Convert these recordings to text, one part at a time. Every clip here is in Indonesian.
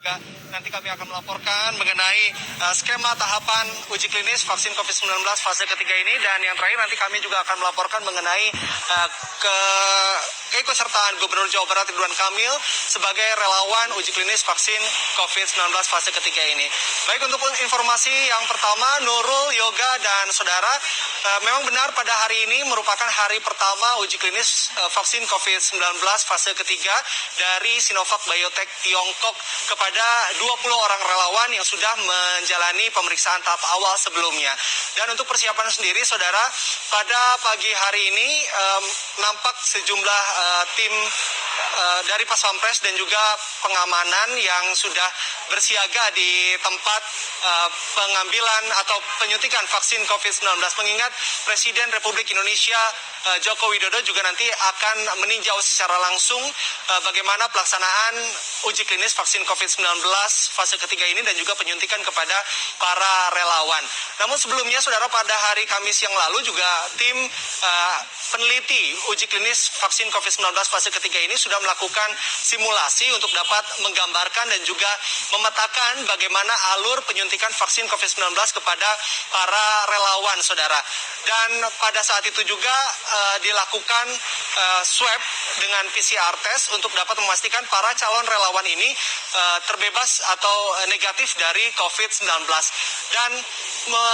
juga nanti kami akan melaporkan mengenai skema tahapan uji klinis vaksin COVID-19 fase ketiga ini, dan yang terakhir nanti kami juga akan melaporkan mengenai keikutsertaan Gubernur Jawa Barat Ridwan Kamil sebagai relawan uji klinis vaksin COVID-19 fase ketiga ini. Baik, untuk informasi yang pertama, Nurul, Yoga, dan saudara, memang benar pada hari ini merupakan hari pertama uji klinis vaksin COVID-19 fase ketiga dari Sinovac Biotech Tiongkok kepada 20 orang relawan yang sudah menjalani pemeriksaan tahap awal sebelumnya. Dan untuk persiapan sendiri, saudara, pada pagi hari ini nampak sejumlah tim dari Pas Pampres dan juga pengamanan yang sudah bersiaga di tempat pengambilan atau penyuntikan vaksin COVID-19, mengingat Presiden Republik Indonesia Joko Widodo juga nanti akan meninjau secara langsung bagaimana pelaksanaan uji klinis vaksin COVID-19 fase ketiga ini dan juga penyuntikan kepada para relawan. Namun sebelumnya, saudara, pada hari Kamis yang lalu juga tim peneliti uji klinis vaksin COVID-19 fase ketiga ini sudah melakukan simulasi untuk dapat menggambarkan dan juga memetakan bagaimana alur penyuntikan vaksin COVID-19 kepada para relawan, saudara. Dan pada saat itu juga dilakukan swab dengan PCR test untuk dapat memastikan para calon relawan ini terbebas atau negatif dari COVID-19. Dan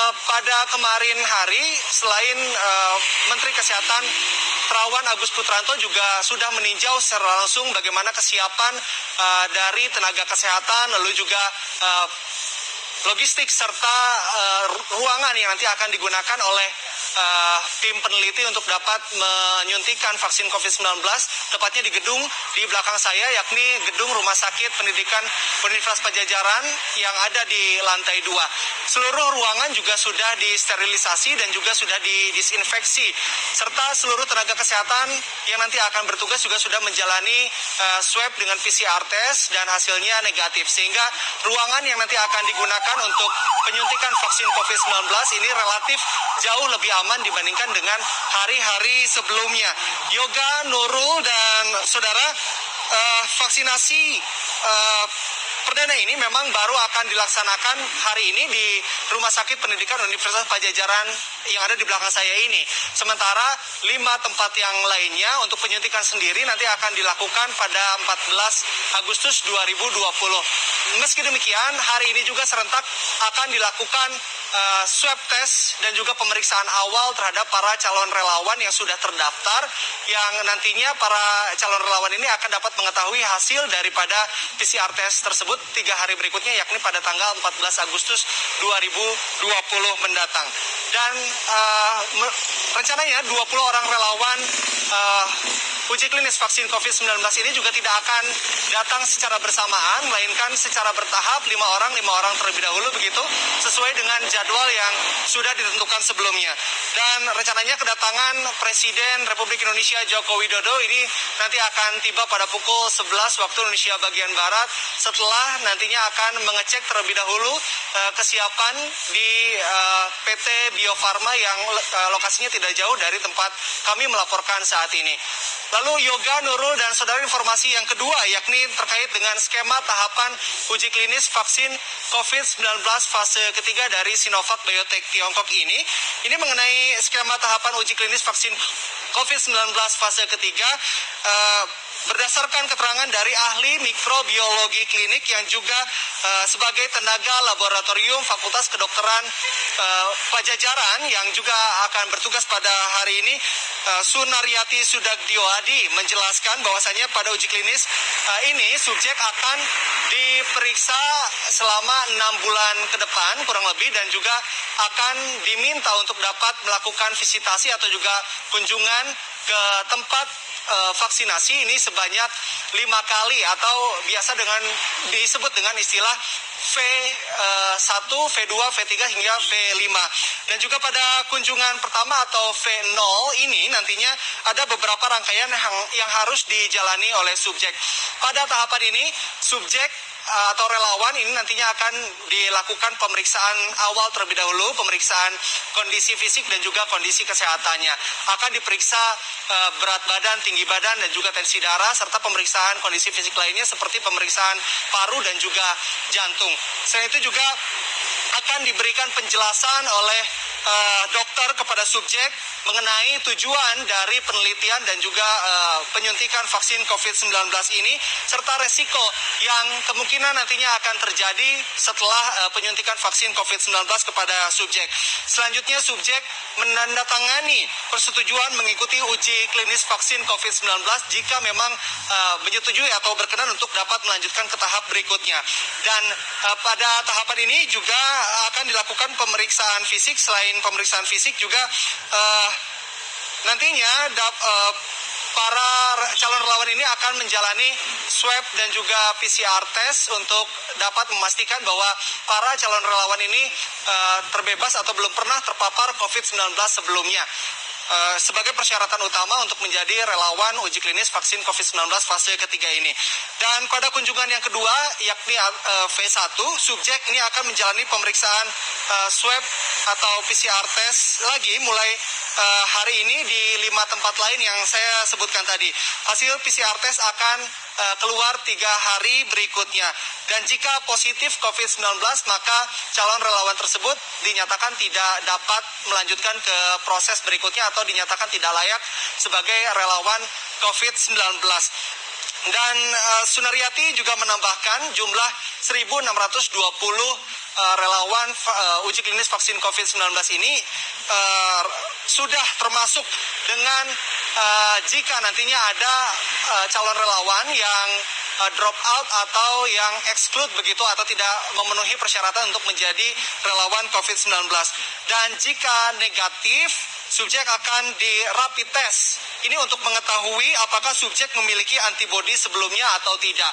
pada kemarin hari, selain Menteri Kesehatan Terawan Agus Putranto juga sudah meninjau secara langsung bagaimana kesiapan dari tenaga kesehatan, lalu juga logistik serta ruangan yang nanti akan digunakan oleh tim peneliti untuk dapat menyuntikan vaksin COVID-19, tepatnya di gedung di belakang saya, yakni gedung Rumah Sakit Pendidikan Universitas Padjadjaran yang ada di lantai 2. Seluruh ruangan juga sudah disterilisasi dan juga sudah didisinfeksi, serta seluruh tenaga kesehatan yang nanti akan bertugas juga sudah menjalani swab dengan PCR test dan hasilnya negatif, sehingga ruangan yang nanti akan digunakan untuk penyuntikan vaksin COVID-19 ini relatif jauh lebih aman dibandingkan dengan hari-hari sebelumnya. Yoga, Nurul, dan saudara, vaksinasi perdana ini memang baru akan dilaksanakan hari ini di Rumah Sakit Pendidikan Universitas Padjadjaran yang ada di belakang saya ini. Sementara 5 tempat yang lainnya untuk penyuntikan sendiri nanti akan dilakukan pada 14 Agustus 2020. Meski demikian, hari ini juga serentak akan dilakukan swab test dan juga pemeriksaan awal terhadap para calon relawan yang sudah terdaftar, yang nantinya para calon relawan ini akan dapat mengetahui hasil daripada PCR test tersebut 3 hari berikutnya, yakni pada tanggal 14 Agustus 2020 mendatang. Dan rencananya 20 orang relawan uji klinis vaksin COVID-19 ini juga tidak akan datang secara bersamaan, melainkan secara bertahap, 5 orang terlebih dahulu, begitu sesuai dengan jadwal yang sudah ditentukan sebelumnya. Dan rencananya kedatangan Presiden Republik Indonesia Joko Widodo ini nanti akan tiba pada pukul 11 waktu Indonesia bagian Barat, setelah nantinya akan mengecek terlebih dahulu kesiapan di PT Bio Farma yang lokasinya tidak jauh dari tempat kami melaporkan saat ini. Lalu Yoga, Nurul, dan saudara, informasi yang kedua yakni terkait dengan skema tahapan uji klinis vaksin COVID-19 fase ketiga dari Sinovac Biotech Tiongkok ini. Ini mengenai skema tahapan uji klinis vaksin COVID-19 fase ketiga berdasarkan keterangan dari ahli mikrobiologi klinik yang juga sebagai tenaga laboratorium Fakultas Kedokteran Padjadjaran yang juga akan bertugas pada hari ini, Sunaryati Sudagdioadi, menjelaskan bahwasanya pada uji klinis ini subjek akan diperiksa selama 6 bulan ke depan kurang lebih, dan juga akan diminta untuk dapat melakukan visitasi atau juga kunjungan ke tempat vaksinasi ini sebanyak 5 kali, atau biasa disebut dengan istilah V1, V2, V3 hingga V5. Dan juga pada kunjungan pertama atau V0 ini nantinya ada beberapa rangkaian yang harus dijalani oleh subjek. Pada tahapan ini subjek atau relawan ini nantinya akan dilakukan pemeriksaan awal terlebih dahulu, pemeriksaan kondisi fisik dan juga kondisi kesehatannya. Akan diperiksa berat badan, tinggi badan, dan juga tensi darah, serta pemeriksaan kondisi fisik lainnya seperti pemeriksaan paru dan juga jantung. Selain itu juga akan diberikan penjelasan oleh dokter kepada subjek mengenai tujuan dari penelitian dan juga penyuntikan vaksin COVID-19 ini, serta resiko yang kemungkinan nantinya akan terjadi setelah penyuntikan vaksin COVID-19 kepada subjek. Selanjutnya, subjek menandatangani persetujuan mengikuti uji klinis vaksin COVID-19 jika memang menyetujui atau berkenan untuk dapat melanjutkan ke tahap berikutnya. Dan pada tahapan ini juga akan dilakukan pemeriksaan fisik. Selain pemeriksaan fisik juga nantinya para calon relawan ini akan menjalani swab dan juga PCR test untuk dapat memastikan bahwa para calon relawan ini terbebas atau belum pernah terpapar COVID-19 sebelumnya. Sebagai persyaratan utama untuk menjadi relawan uji klinis vaksin COVID-19 fase ketiga ini. Dan pada kunjungan yang kedua, yakni V1, subjek ini akan menjalani pemeriksaan swab atau PCR test lagi mulai hari ini di 5 tempat lain yang saya sebutkan tadi. Hasil PCR test akan keluar 3 hari berikutnya. Dan jika positif COVID-19, maka calon relawan tersebut dinyatakan tidak dapat melanjutkan ke proses berikutnya atau dinyatakan tidak layak sebagai relawan COVID-19. Dan Sunaryati juga menambahkan jumlah 1.620 relawan uji klinis vaksin COVID-19 ini sudah termasuk dengan jika nantinya ada calon relawan yang drop out atau yang exclude begitu atau tidak memenuhi persyaratan untuk menjadi relawan COVID-19. Dan jika negatif, subjek akan di rapid test. Ini untuk mengetahui apakah subjek memiliki antibodi sebelumnya atau tidak.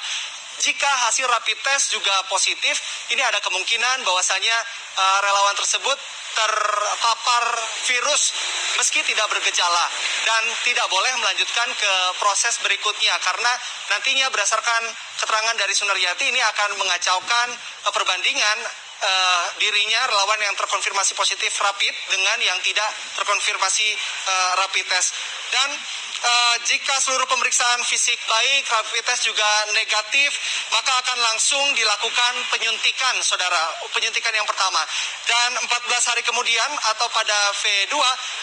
Jika hasil rapid test juga positif, ini ada kemungkinan bahwasanya relawan tersebut terpapar virus meski tidak bergejala dan tidak boleh melanjutkan ke proses berikutnya karena nantinya berdasarkan keterangan dari Sunaryati ini akan mengacaukan perbandingan dirinya relawan yang terkonfirmasi positif rapid dengan yang tidak terkonfirmasi rapid test. Dan jika seluruh pemeriksaan fisik baik, rapid test juga negatif, maka akan langsung dilakukan penyuntikan, saudara, penyuntikan yang pertama. Dan 14 hari kemudian atau pada V2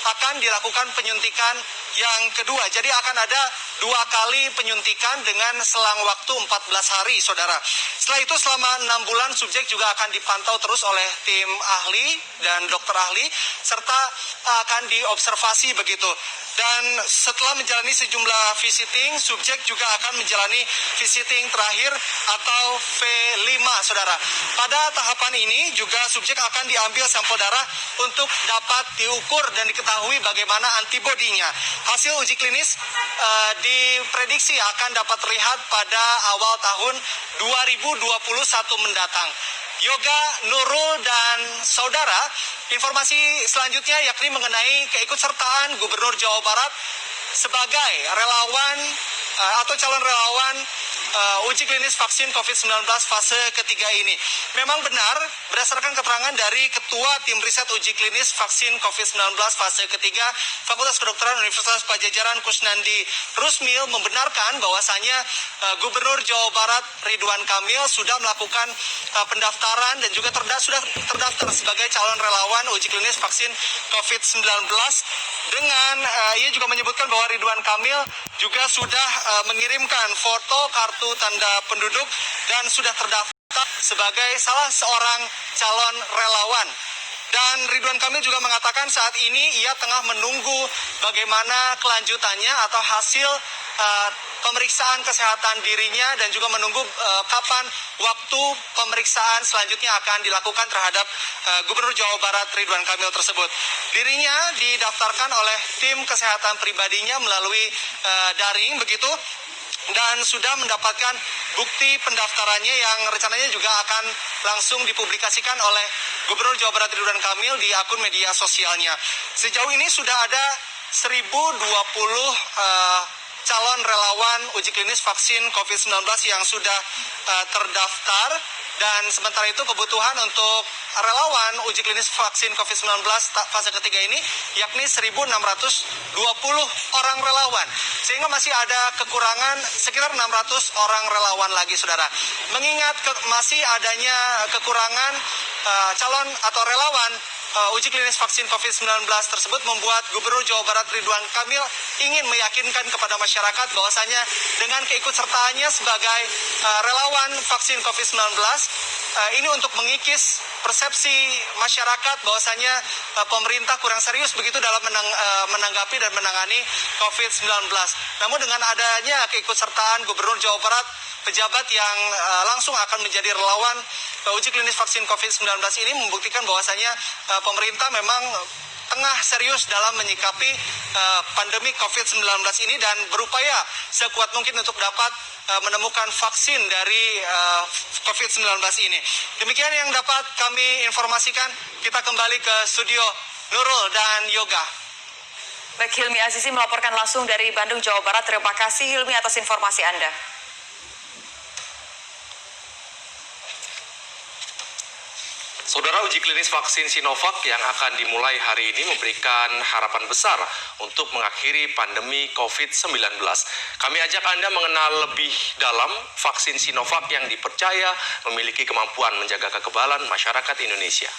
akan dilakukan penyuntikan yang kedua. Jadi akan ada 2 kali penyuntikan dengan selang waktu 14 hari, saudara. Setelah itu selama 6 bulan subjek juga akan dipantau terus oleh tim ahli dan dokter ahli serta akan diobservasi begitu. Dan setelah menjalani sejumlah visiting, subjek juga akan menjalani visiting terakhir atau V5, saudara. Pada tahapan ini juga subjek akan diambil sampel darah untuk dapat diukur dan diketahui bagaimana antibodinya. Hasil uji klinis diprediksi akan dapat terlihat pada awal tahun 2021 mendatang. Yoga, Nurul, dan saudara, informasi selanjutnya yakni mengenai keikutsertaan Gubernur Jawa Barat sebagai relawan atau calon relawan uji klinis vaksin COVID-19 fase ketiga ini. Memang benar, berdasarkan keterangan dari Ketua Tim Riset Uji Klinis Vaksin COVID-19 fase ketiga Fakultas Kedokteran Universitas Padjadjaran Kusnandi Rusmil membenarkan bahwasanya Gubernur Jawa Barat Ridwan Kamil sudah melakukan pendaftaran dan juga sudah terdaftar sebagai calon relawan uji klinis vaksin COVID-19 dengan ia juga menyebutkan bahwa Ridwan Kamil juga sudah mengirimkan foto kartu tanda penduduk dan sudah terdaftar sebagai salah seorang calon relawan. Dan Ridwan Kamil juga mengatakan saat ini ia tengah menunggu bagaimana kelanjutannya atau hasil pemeriksaan kesehatan dirinya dan juga menunggu kapan waktu pemeriksaan selanjutnya akan dilakukan terhadap Gubernur Jawa Barat Ridwan Kamil tersebut. Dirinya didaftarkan oleh tim kesehatan pribadinya melalui daring begitu dan sudah mendapatkan bukti pendaftarannya yang rencananya juga akan langsung dipublikasikan oleh Gubernur Jawa Barat Ridwan Kamil di akun media sosialnya. Sejauh ini sudah ada 1020 calon relawan uji klinis vaksin COVID-19 yang sudah terdaftar. Dan sementara itu kebutuhan untuk relawan uji klinis vaksin COVID-19 fase ketiga ini yakni 1.620 orang relawan. Sehingga masih ada kekurangan sekitar 600 orang relawan lagi, saudara. Mengingat masih adanya kekurangan calon atau relawan uji klinis vaksin COVID-19 tersebut membuat Gubernur Jawa Barat Ridwan Kamil ingin meyakinkan kepada masyarakat bahwasanya dengan keikutsertaannya sebagai relawan vaksin COVID-19 ini untuk mengikis persepsi masyarakat bahwasanya pemerintah kurang serius begitu dalam menanggapi dan menangani COVID-19. Namun dengan adanya keikutsertaan Gubernur Jawa Barat, pejabat yang langsung akan menjadi relawan uji klinis vaksin COVID-19 ini membuktikan bahwasanya pemerintah memang tengah serius dalam menyikapi pandemi COVID-19 ini dan berupaya sekuat mungkin untuk dapat menemukan vaksin dari COVID-19 ini. Demikian yang dapat kami informasikan. Kita kembali ke studio Nurul dan Yoga. Baik, Hilmi Azizi melaporkan langsung dari Bandung, Jawa Barat. Terima kasih Hilmi atas informasi Anda. Saudara, uji klinis vaksin Sinovac yang akan dimulai hari ini memberikan harapan besar untuk mengakhiri pandemi COVID-19. Kami ajak Anda mengenal lebih dalam vaksin Sinovac yang dipercaya memiliki kemampuan menjaga kekebalan masyarakat Indonesia.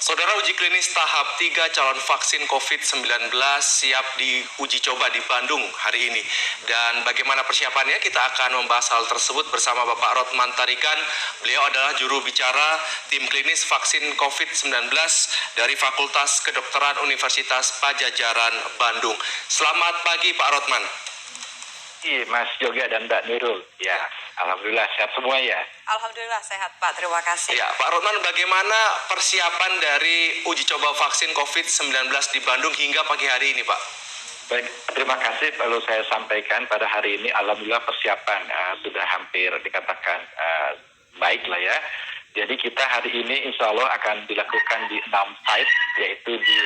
Saudara, uji klinis tahap 3 calon vaksin COVID-19 siap diuji coba di Bandung hari ini. Dan bagaimana persiapannya, kita akan membahas hal tersebut bersama Bapak Rotman Tarikan. Beliau adalah juru bicara tim klinis vaksin COVID-19 dari Fakultas Kedokteran Universitas Padjadjaran Bandung. Selamat pagi Pak Rotman. Mas Yoga dan Mbak Nurul. Ya, alhamdulillah sehat semua ya. Alhamdulillah sehat Pak, terima kasih. Ya, Pak Rotman, bagaimana persiapan dari uji coba vaksin COVID-19 di Bandung hingga pagi hari ini, Pak? Baik, terima kasih. Perlu saya sampaikan pada hari ini, alhamdulillah persiapan sudah hampir dikatakan baik lah ya. Jadi kita hari ini insya Allah akan dilakukan di 6 site, yaitu di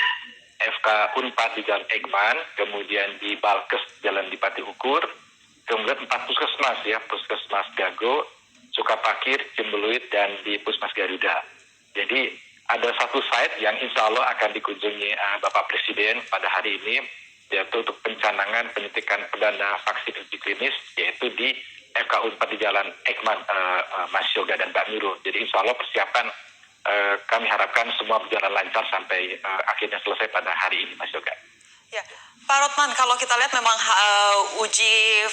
FK Unpad di Jalan Egman, kemudian di Balkes Jalan Dipati Ukur, kemudian 4 puskesmas ya, Puskesmas Gago, Sukapakir, Cimbeluit, dan di Puskesmas Garuda. Jadi ada satu site yang insya Allah akan dikunjungi Bapak Presiden pada hari ini, yaitu untuk pencanangan penyuntikan perdana vaksin uji klinis, yaitu di FK Unpad di Jalan Egman, Mas Yoga dan Mbak Nurul. Jadi insya Allah persiapan kami harapkan semua berjalan lancar sampai akhirnya selesai pada hari ini, Mas Yoga. Ya, Pak Rotman, kalau kita lihat memang uji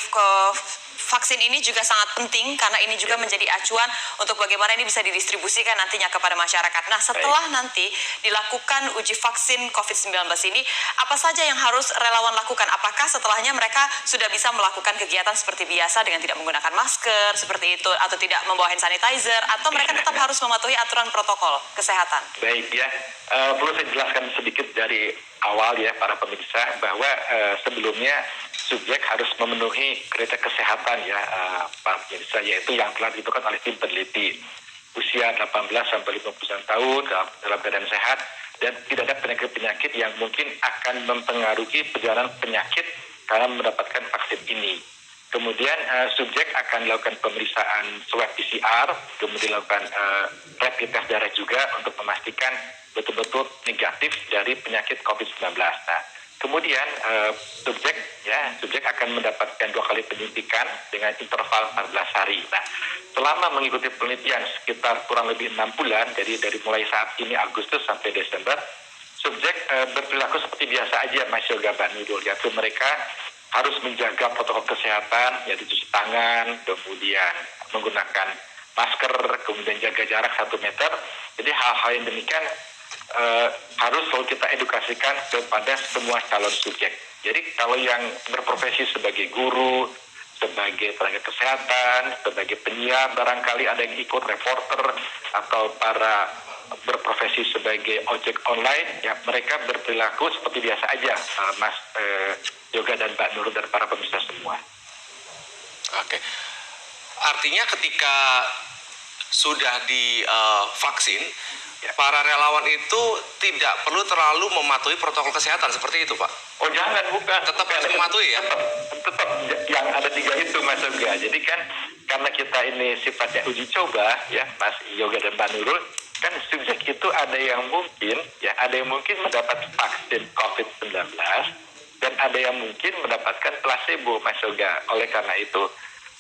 vaksin ini juga sangat penting karena ini juga menjadi acuan untuk bagaimana ini bisa didistribusikan nantinya kepada masyarakat. Nah, setelah nanti dilakukan uji vaksin COVID-19 ini, apa saja yang harus relawan lakukan? Apakah setelahnya mereka sudah bisa melakukan kegiatan seperti biasa dengan tidak menggunakan masker seperti itu, atau tidak membawa hand sanitizer, atau mereka tetap harus mematuhi aturan protokol kesehatan? Baik ya, perlu saya jelaskan sedikit dari awal ya para pemirsa bahwa sebelumnya subjek harus memenuhi kriteria kesehatan ya para pemirsa, yaitu yang telah ditentukan oleh tim peneliti, usia 18 sampai 59 tahun dalam keadaan sehat dan tidak ada penyakit-penyakit yang mungkin akan mempengaruhi perjalanan penyakit karena mendapatkan vaksin ini. Kemudian subjek akan dilakukan pemeriksaan swab PCR, kemudian dilakukan rapid test darah juga untuk memastikan betul-betul negatif dari penyakit COVID-19. Nah, kemudian subjek akan mendapatkan 2 kali penyuntikan dengan interval 14 hari. Nah, selama mengikuti penelitian sekitar kurang lebih 6 bulan, jadi dari mulai saat ini Agustus sampai Desember, subjek berperilaku seperti biasa aja, Mas Yoga, Mbak Nurul, yaitu mereka harus menjaga protokol kesehatan, yaitu cuci tangan, kemudian menggunakan masker, kemudian jaga jarak 1 meter. Jadi hal-hal yang demikian harus selalu kita edukasikan kepada semua calon subjek. Jadi kalau yang berprofesi sebagai guru, sebagai tenaga kesehatan, sebagai penyiar, barangkali ada yang ikut reporter, atau para berprofesi sebagai ojek online, ya mereka berperilaku seperti biasa aja, Mas Yoga dan Mbak Nurul dan para pemirsa semua. Oke. Artinya ketika sudah divaksin, para relawan itu tidak perlu terlalu mematuhi protokol kesehatan seperti itu, Pak? Oh jangan, bukan. Tetap harus mematuhi ya? Tetap yang ada 3 itu, Mas Yoga. Jadi kan karena kita ini sifatnya uji coba, ya Mas Yoga dan Mbak Nurul, kan subjek itu ada yang mungkin mendapat vaksin COVID-19 dan ada yang mungkin mendapatkan placebo, Mas Yoga. Oleh karena itu,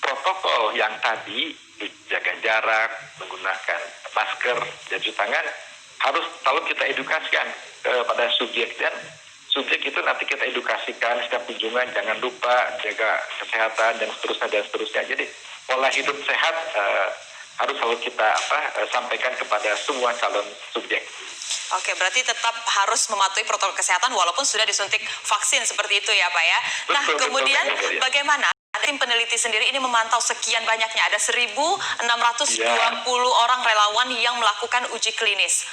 protokol yang tadi, jaga jarak, menggunakan masker, dan cuci tangan, harus selalu kita edukasikan kepada subjek, dan subjek itu nanti kita edukasikan setiap kunjungan, jangan lupa jaga kesehatan, dan seterusnya. Jadi pola hidup sehat harus selalu kita sampaikan kepada semua calon subjek. Oke, berarti tetap harus mematuhi protokol kesehatan walaupun sudah disuntik vaksin seperti itu ya Pak ya. Nah, kemudian bagaimana tim peneliti sendiri ini memantau sekian banyaknya, ada 1.620 orang relawan yang melakukan uji klinis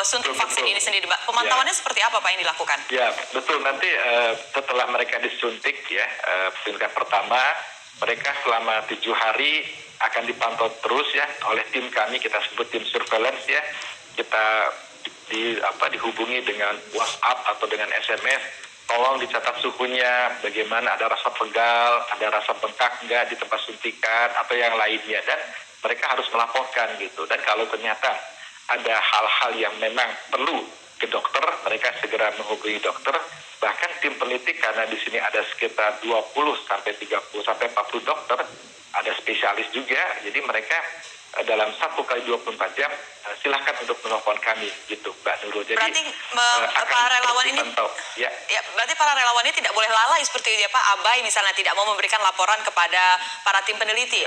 suntik vaksin ini sendiri. Pemantauannya seperti apa Pak yang dilakukan? Ya, betul. Nanti setelah mereka disuntik suntikan pertama, mereka selama 7 hari akan dipantau terus ya oleh tim kami, kita sebut tim surveillance ya. Kita dihubungi dengan WhatsApp atau dengan SMS, tolong dicatat suhunya, bagaimana, ada rasa pegal, ada rasa bengkak enggak di tempat suntikan atau yang lainnya, dan mereka harus melaporkan gitu. Dan kalau ternyata ada hal-hal yang memang perlu ke dokter, mereka segera menghubungi dokter. Bahkan tim peneliti, karena di sini ada sekitar 20 sampai 30 sampai 40 dokter, ada spesialis juga, jadi mereka dalam 1x24 jam silahkan untuk menelpon kami gitu, Mbak Nurul. Jadi berarti para relawan ini ya, berarti para relawan ini tidak boleh lalai seperti itu ya Pak, abai misalnya tidak mau memberikan laporan kepada para tim peneliti.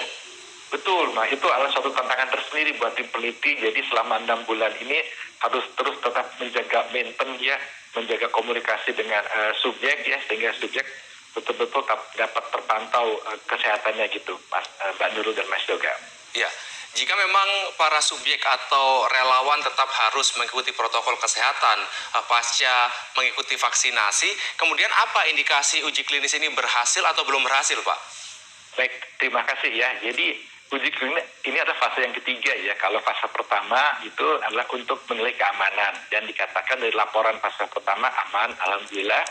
Betul, nah itu adalah suatu tantangan tersendiri buat tim peneliti. Jadi selama 6 bulan ini harus terus tetap menjaga maintain ya, menjaga komunikasi dengan subjek ya, sehingga subjek betul-betul dapat terpantau kesehatannya gitu, Mas Mbak Nurul dan Mas Yoga. Ya. Jika memang para subjek atau relawan tetap harus mengikuti protokol kesehatan pasca mengikuti vaksinasi, kemudian apa indikasi uji klinis ini berhasil atau belum berhasil, Pak? Baik, terima kasih ya. Jadi uji klinis ini ada fase yang ketiga ya. Kalau fase pertama itu adalah untuk menilai keamanan, dan dikatakan dari laporan fase pertama aman, alhamdulillah.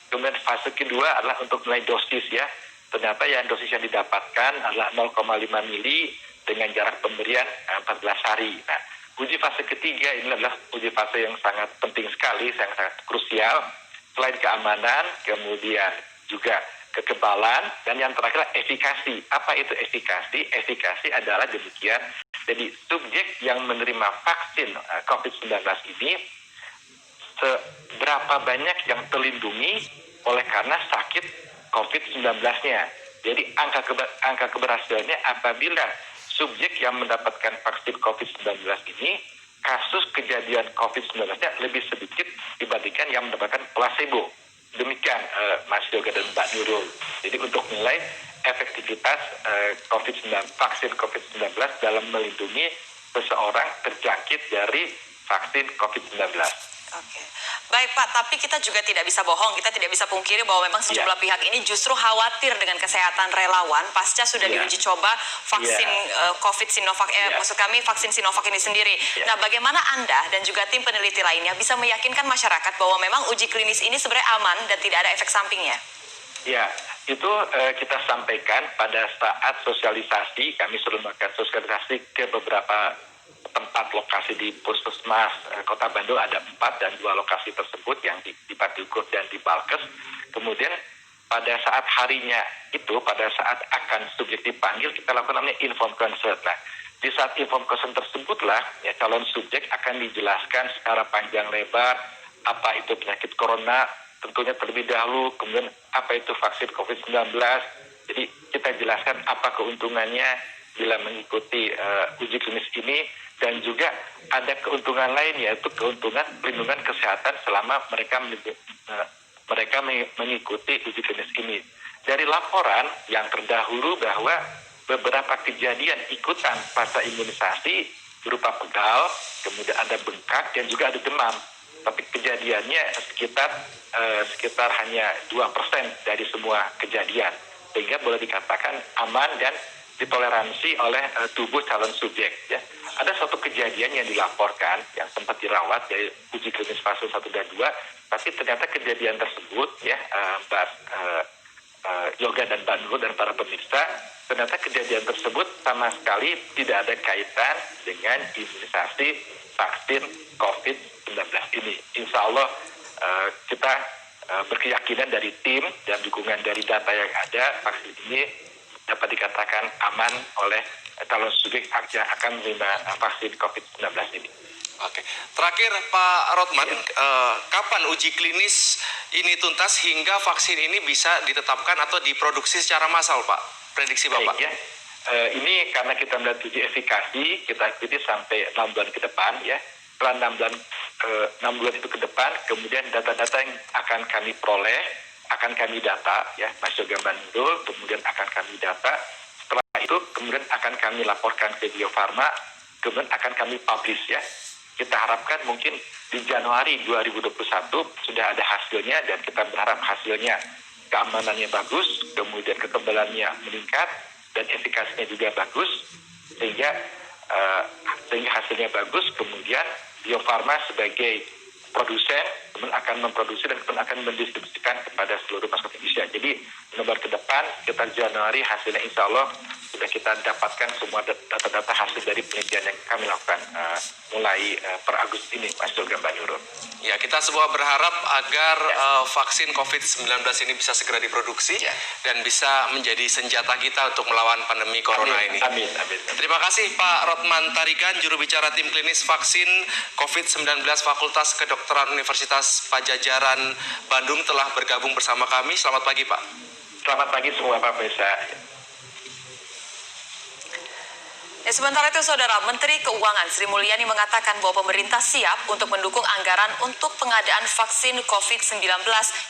Kemudian fase kedua adalah untuk menilai dosis ya. Ternyata yang dosis yang didapatkan adalah 0,5 mili dengan jarak pemberian 14 hari. Nah, uji fase ketiga ini adalah uji fase yang sangat penting sekali, sangat krusial. Selain keamanan, kemudian juga kekebalan, dan yang terakhir efikasi. Apa itu efikasi? Efikasi adalah demikian. Jadi subjek yang menerima vaksin COVID-19 ini, seberapa banyak yang terlindungi oleh karena sakit COVID-19-nya. Jadi angka keberhasilannya apabila subjek yang mendapatkan vaksin COVID-19 ini, kasus kejadian COVID-19-nya lebih sedikit dibandingkan yang mendapatkan placebo. Demikian Mas Yoga dan Mbak Nurul. Jadi untuk menilai efektivitas vaksin COVID-19 dalam melindungi seseorang terjangkit dari vaksin COVID-19. Oke. Baik Pak, tapi kita juga tidak bisa bohong, kita tidak bisa pungkiri bahwa memang sejumlah pihak ini justru khawatir dengan kesehatan relawan pasca sudah diuji coba vaksin COVID Sinovac, maksud kami vaksin Sinovac ini sendiri. Nah, bagaimana Anda dan juga tim peneliti lainnya bisa meyakinkan masyarakat bahwa memang uji klinis ini sebenarnya aman dan tidak ada efek sampingnya? Ya, itu kita sampaikan pada saat sosialisasi, kami sudah melakukan sosialisasi ke beberapa tempat lokasi di Puskesmas Kota Bandung, ada 4 dan 2 lokasi tersebut yang di Patiukur dan di Balkes. Kemudian pada saat harinya itu, pada saat akan subjek dipanggil, kita lakukan namanya inform consent. Nah, di saat inform consent tersebutlah ya, calon subjek akan dijelaskan secara panjang lebar apa itu penyakit corona, tentunya terlebih dahulu, kemudian apa itu vaksin COVID-19. Jadi kita jelaskan apa keuntungannya bila mengikuti uji klinis ini, dan juga ada keuntungan lain, yaitu keuntungan perlindungan kesehatan selama mereka mengikuti uji klinis ini. Dari laporan yang terdahulu bahwa beberapa kejadian ikutan pasca imunisasi berupa pegal, kemudian ada bengkak dan juga ada demam. Tapi kejadiannya sekitar hanya 2% dari semua kejadian, sehingga boleh dikatakan aman dan ditoleransi oleh tubuh calon subjek. Ya. Ada suatu kejadian yang dilaporkan yang sempat dirawat dari uji klinis fase 1 dan 2, tapi ternyata kejadian tersebut ya Mbak Yoga dan Mbak Nurul dan para pemirsa, ternyata kejadian tersebut sama sekali tidak ada kaitan dengan imunisasi vaksin COVID-19 ini. Insya Allah kita berkeyakinan dari tim dan dukungan dari data yang ada, vaksin ini dapat dikatakan aman oleh calon subjek yang akan menerima vaksin COVID-19 ini. Oke, terakhir Pak Rotman, kapan uji klinis ini tuntas hingga vaksin ini bisa ditetapkan atau diproduksi secara massal, Pak? Prediksi Bapak? Baik, ya. Ini karena kita melihat uji efikasi, kita ikuti sampai 6 bulan ke depan, ya. Setelah 6 bulan itu ke depan, kemudian data-data yang akan kami peroleh, akan kami data, ya, Mas Yoga Bandul, kemudian akan kami data. Setelah itu, kemudian akan kami laporkan ke Bio Farma, kemudian akan kami publish, ya. Kita harapkan mungkin di Januari 2021 sudah ada hasilnya, dan kita berharap hasilnya keamanannya bagus, kemudian kekebalannya meningkat, dan efikasinya juga bagus, sehingga hasilnya bagus, kemudian Bio Farma sebagai produsen kemudian akan memproduksi dan kemudian akan mendistribusikan kepada seluruh masyarakat Indonesia. Jadi nomor ke depan sekitar Januari hasilnya insya Allah sudah kita dapatkan semua data-data hasil dari penelitian yang kami lakukan mulai per Agustus ini, Mas Yoga, Mbak Nurul. Ya, kita semua berharap agar vaksin COVID-19 ini bisa segera diproduksi dan bisa menjadi senjata kita untuk melawan pandemi corona ini. Amin, amin. Terima kasih Pak Rotman Tarigan, juru bicara tim klinis vaksin COVID-19 Fakultas Kedokteran Universitas Padjadjaran Bandung telah bergabung bersama kami. Selamat pagi, Pak. Selamat pagi semua, Pak Besa. Sementara itu, Saudara Menteri Keuangan Sri Mulyani mengatakan bahwa pemerintah siap untuk mendukung anggaran untuk pengadaan vaksin COVID-19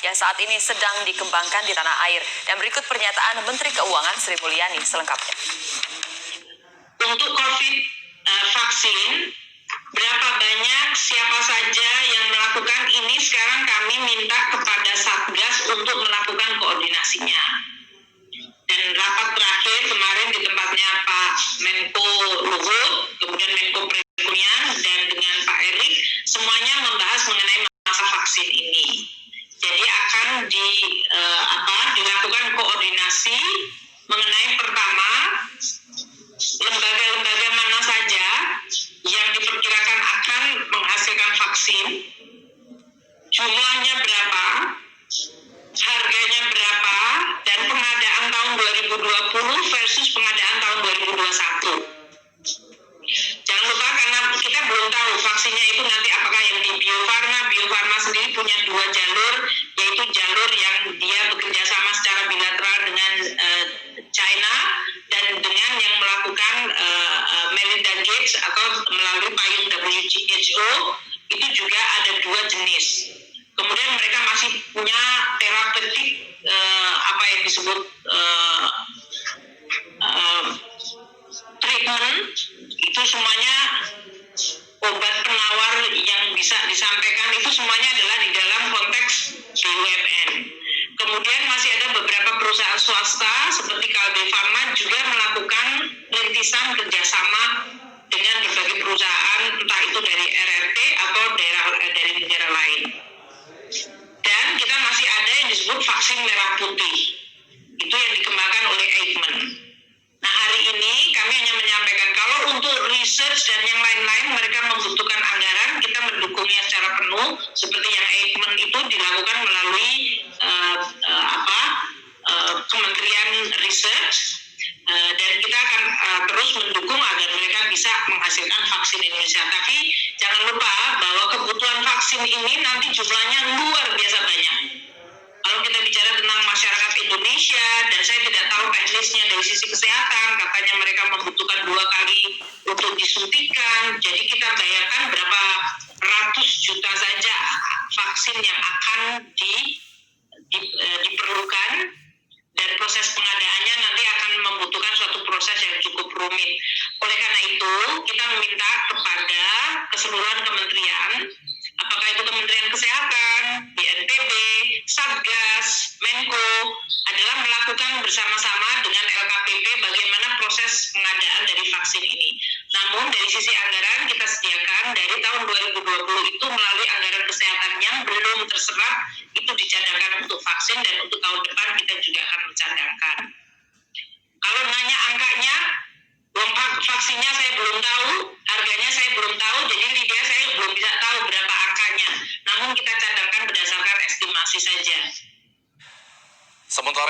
yang saat ini sedang dikembangkan di tanah air. Dan berikut pernyataan Menteri Keuangan Sri Mulyani selengkapnya. Untuk COVID vaksin, berapa banyak, siapa saja yang melakukan ini, sekarang kami minta kepada Satgas untuk melakukan koordinasinya. Dan rapat terakhir kemarin di tempatnya Pak Menko Luhut, kemudian Menko Perekonomian, dan dengan Pak Erik, semuanya membahas mengenai masalah vaksin ini. Jadi akan dilakukan koordinasi mengenai pertama, lembaga-lembaga mana saja yang diperkirakan akan menghasilkan vaksin, jumlahnya berapa, harganya berapa, dan pengadaan tahun 2020 versus pengadaan tahun 2021. Jangan lupa, karena kita belum tahu vaksinnya itu nanti apakah yang di Bio Farma. Bio Farma sendiri punya 2 jalur, yaitu jalur yang dia bekerja sama secara bilateral dengan China dan dengan yang melakukan Melinda Gates atau melalui payung WHO. Itu juga ada 2 jenis. Kemudian mereka masih punya terapeutik apa yang disebut treatment, itu semuanya obat penawar yang bisa disampaikan itu semuanya adalah di juga melakukan rintisan kerjasama dengan berbagai perusahaan, entah itu dari RRT atau dari negara lain. Dan kita masih ada yang disebut vaksin merah putih. Itu yang dikembangkan oleh Eijkman. Nah, hari ini kami hanya menyampaikan kalau untuk research dan yang lain-lain mereka membutuhkan anggaran, kita mendukungnya secara penuh. Seperti yang Eijkman itu dilakukan melalui Kementerian Research, dan kita akan terus mendukung agar mereka bisa menghasilkan vaksin Indonesia. Tapi jangan lupa bahwa kebutuhan vaksin ini nanti jumlahnya luar biasa banyak. Kalau kita bicara tentang masyarakat Indonesia, dan saya tidak tahu teknisnya dari sisi kesehatan, katanya mereka membutuhkan 2 kali untuk disuntikan. Jadi kita bayangkan berapa ratus juta saja vaksin yang akan diperlukan, dan proses pengadaannya nanti akan membutuhkan suatu proses yang cukup rumit. Oleh karena itu, kita meminta kepada keseluruhan kementerian, apakah itu Kementerian Kesehatan, BNPB, Satgas, Menko, adalah melakukan bersama-sama dengan LKPP bagaimana proses pengadaan dari vaksin ini. Namun dari sisi anggaran kita sediakan dari tahun 2020 itu melalui anggaran kesehatan yang belum terserap, itu dicadangkan untuk vaksin, dan untuk tahun depan kita juga akan mencadangkan. Kalau nanya angkanya, vaksinnya saya belum tahu, harganya saya belum tahu, jadi Lydia saya belum bisa tahu berapa angkanya. Namun kita cadangkan berdasarkan estimasi saja. Sementara